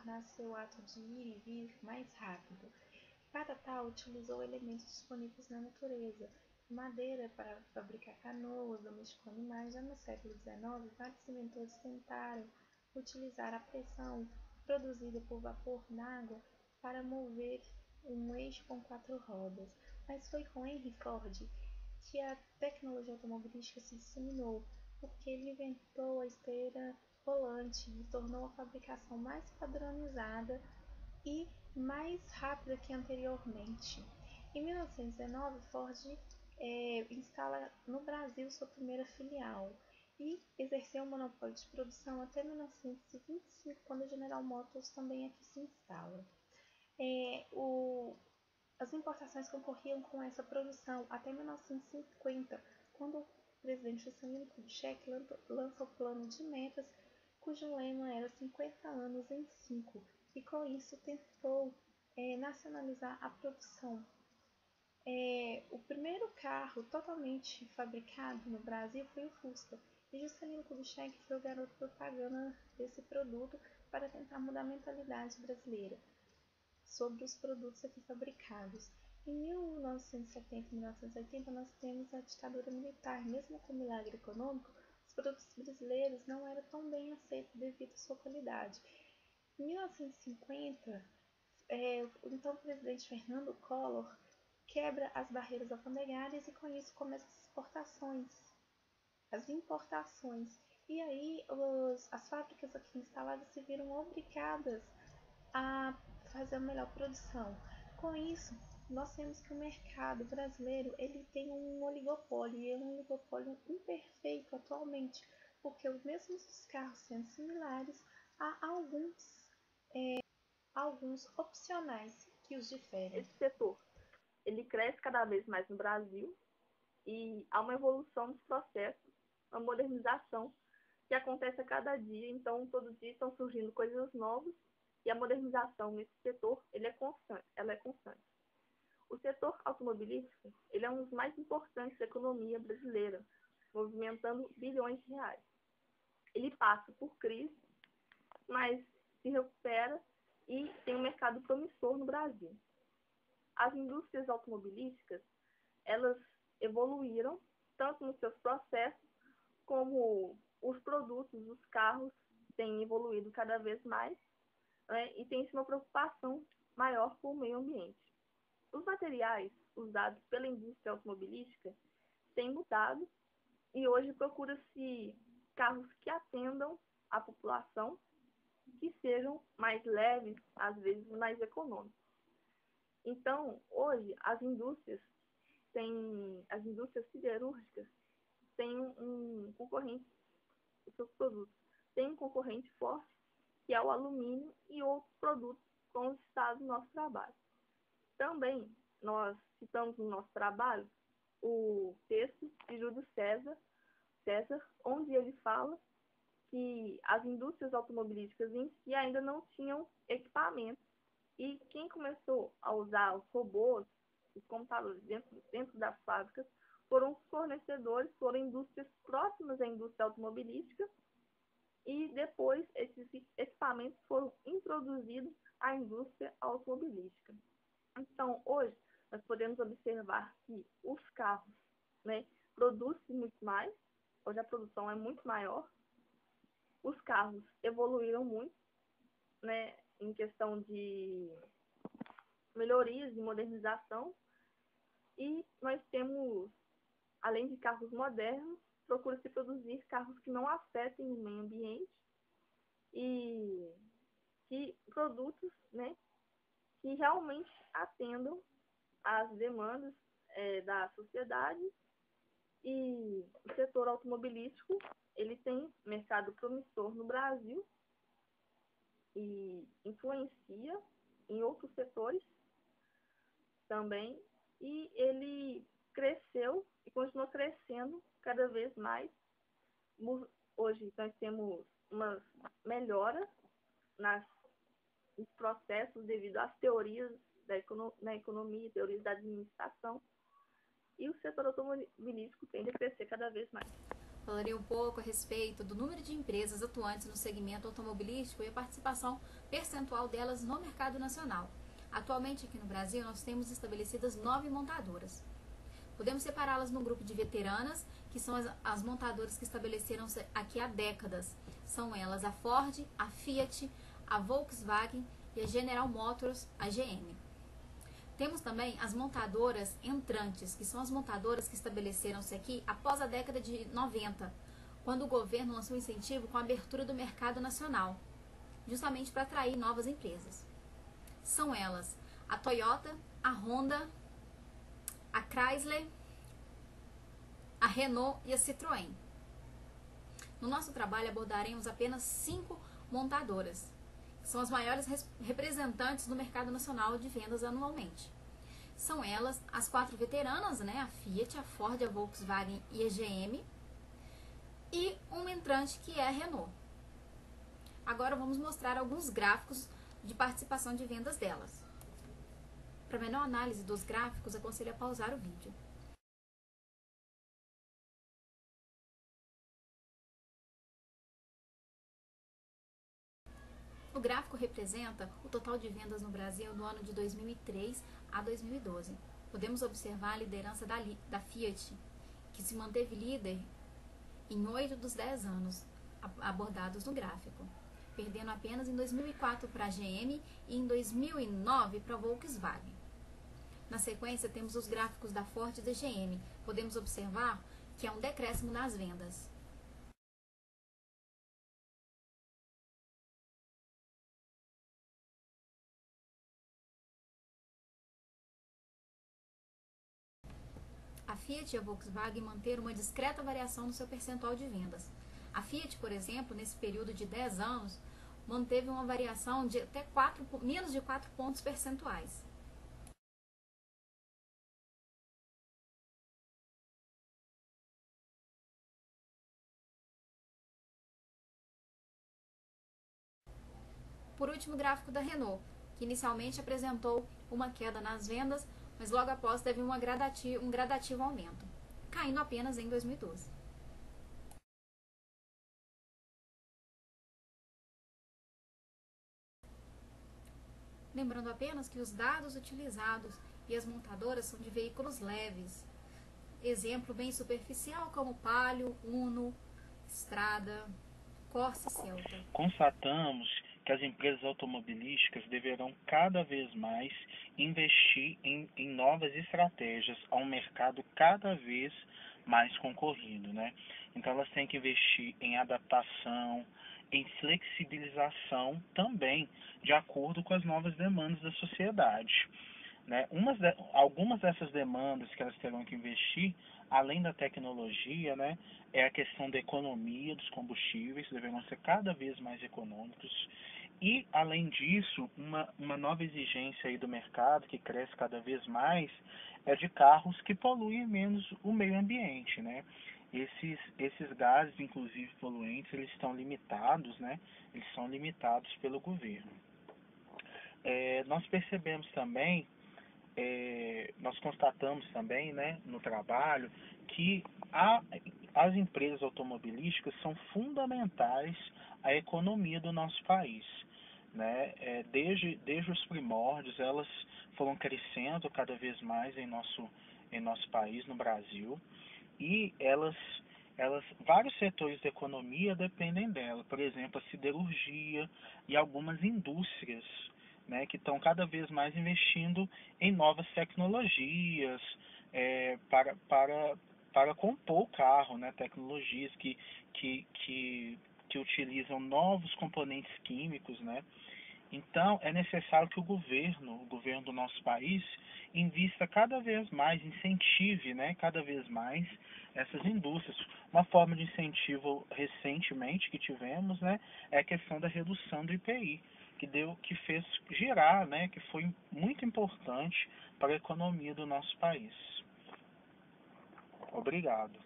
tornar seu ato de ir e vir mais rápido. Para tal, utilizou elementos disponíveis na natureza. Madeira para fabricar canoas, domesticou animais. Já no século XIX, vários inventores tentaram utilizar a pressão produzida por vapor na água para mover um eixo com 4 rodas, mas foi com Henry Ford que a tecnologia automobilística se disseminou, porque ele inventou a esteira rolante e tornou a fabricação mais padronizada e mais rápida que anteriormente. Em 1919, Ford instala no Brasil sua primeira filial e exerceu o monopólio de produção até 1925, quando a General Motors também aqui se instala. As importações concorriam com essa produção até 1950, quando o presidente Juscelino Kubitschek lança o Plano de Metas, cujo lema era 50 anos em 5, e com isso tentou nacionalizar a produção. O primeiro carro totalmente fabricado no Brasil foi o Fusca, e Juscelino Kubitschek foi o garoto propaganda desse produto para tentar mudar a mentalidade brasileira sobre os produtos aqui fabricados. Em 1970 e 1980, nós temos a ditadura militar. Mesmo com o milagre econômico, os produtos brasileiros não eram tão bem aceitos devido à sua qualidade. Em 1950, o então presidente Fernando Collor quebra as barreiras alfandegárias e com isso começam as importações. E aí as fábricas aqui instaladas se viram obrigadas a fazer a melhor produção. Com isso, nós temos que o mercado brasileiro ele tem um oligopólio, e é um oligopólio imperfeito atualmente, porque mesmo os carros sendo similares, há alguns opcionais que os diferem. Esse setor, ele cresce cada vez mais no Brasil e há uma evolução dos processos, uma modernização que acontece a cada dia. Então, todo dia estão surgindo coisas novas e a modernização nesse setor ela é constante. O setor automobilístico ele é um dos mais importantes da economia brasileira, movimentando bilhões de reais. Ele passa por crise, mas se recupera e tem um mercado promissor no Brasil. As indústrias automobilísticas, elas evoluíram tanto nos seus processos como os produtos, os carros têm evoluído cada vez mais, né, e tem uma preocupação maior com o meio ambiente. Os materiais usados pela indústria automobilística têm mudado e hoje procura-se carros que atendam a população, que sejam mais leves, às vezes mais econômicos. Então, hoje, as indústrias siderúrgicas têm um concorrente, os seus produtos têm um concorrente forte, que é o alumínio e outros produtos como citados no nosso trabalho. Também, nós citamos no nosso trabalho o texto de Júlio César, onde ele fala que as indústrias automobilísticas em si ainda não tinham equipamentos. E quem começou a usar os robôs, os computadores dentro das fábricas, foram os fornecedores, foram indústrias próximas à indústria automobilística, e depois esses equipamentos foram introduzidos à indústria automobilística. Então, hoje, nós podemos observar que os carros, né, produzem muito mais, hoje a produção é muito maior, os carros evoluíram muito, né, em questão de melhorias e modernização, e nós temos, além de carros modernos, procura-se produzir carros que não afetem o meio ambiente e que produtos, né, que realmente atendam às demandas da sociedade. E o setor automobilístico ele tem mercado promissor no Brasil e influencia em outros setores também, e ele cresceu e continua crescendo cada vez mais. Hoje nós temos uma melhora nos processos devido às teorias na economia, teorias da administração, e o setor automobilístico tende a crescer cada vez mais. Falarei um pouco a respeito do número de empresas atuantes no segmento automobilístico e a participação percentual delas no mercado nacional. Atualmente, aqui no Brasil, nós temos estabelecidas 9 montadoras. Podemos separá-las num grupo de veteranas, que são as montadoras que estabeleceram-se aqui há décadas. São elas a Ford, a Fiat, a Volkswagen e a General Motors, a GM. Temos também as montadoras entrantes, que são as montadoras que estabeleceram-se aqui após a década de 90, quando o governo lançou um incentivo com a abertura do mercado nacional, justamente para atrair novas empresas. São elas a Toyota, a Honda, a Chrysler, a Renault e a Citroën. No nosso trabalho abordaremos apenas 5 montadoras, que são as maiores representantes do mercado nacional de vendas anualmente. São elas as 4 veteranas, né? A Fiat, a Ford, a Volkswagen e a GM, e uma entrante que é a Renault. Agora vamos mostrar alguns gráficos de participação de vendas delas. Para melhor análise dos gráficos, aconselho a pausar o vídeo. O gráfico representa o total de vendas no Brasil no ano de 2003 a 2012. Podemos observar a liderança da Fiat, que se manteve líder em 8 dos 10 anos abordados no gráfico, perdendo apenas em 2004 para a GM e em 2009 para a Volkswagen. Na sequência, temos os gráficos da Ford e da GM. Podemos observar que há um decréscimo nas vendas. A Fiat e a Volkswagen manteram uma discreta variação no seu percentual de vendas. A Fiat, por exemplo, nesse período de 10 anos, manteve uma variação de até menos de 4 pontos percentuais. Por último, o gráfico da Renault, que inicialmente apresentou uma queda nas vendas, mas logo após teve um gradativo aumento, caindo apenas em 2012. Lembrando apenas que os dados utilizados e as montadoras são de veículos leves. Exemplo bem superficial como Palio, Uno, Strada, Corsa e Celta. Constatamos que as empresas automobilísticas deverão cada vez mais investir em novas estratégias a um mercado cada vez mais concorrido, né? Então elas têm que investir em adaptação, em flexibilização também, de acordo com as novas demandas da sociedade, né? Algumas dessas demandas que elas terão que investir, além da tecnologia, né, é a questão da economia dos combustíveis, deverão ser cada vez mais econômicos. E, além disso, uma nova exigência aí do mercado, que cresce cada vez mais, é de carros que poluem menos o meio ambiente, né? Esses gases, inclusive poluentes, eles estão limitados, né? Eles são limitados pelo governo. Nós percebemos também, nós constatamos também, né, no trabalho, que as empresas automobilísticas são fundamentais à economia do nosso país, né? Desde os primórdios, elas foram crescendo cada vez mais em nosso país, no Brasil, e vários setores da economia dependem dela, por exemplo, a siderurgia e algumas indústrias, né, que estão cada vez mais investindo em novas tecnologias para compor o carro, né, tecnologias que utilizam novos componentes químicos, né. Então, é necessário que o governo do nosso país, invista cada vez mais, incentive, né, cada vez mais essas indústrias. Uma forma de incentivo recentemente que tivemos, né, é a questão da redução do IPI, que fez girar, né, que foi muito importante para a economia do nosso país. Obrigado.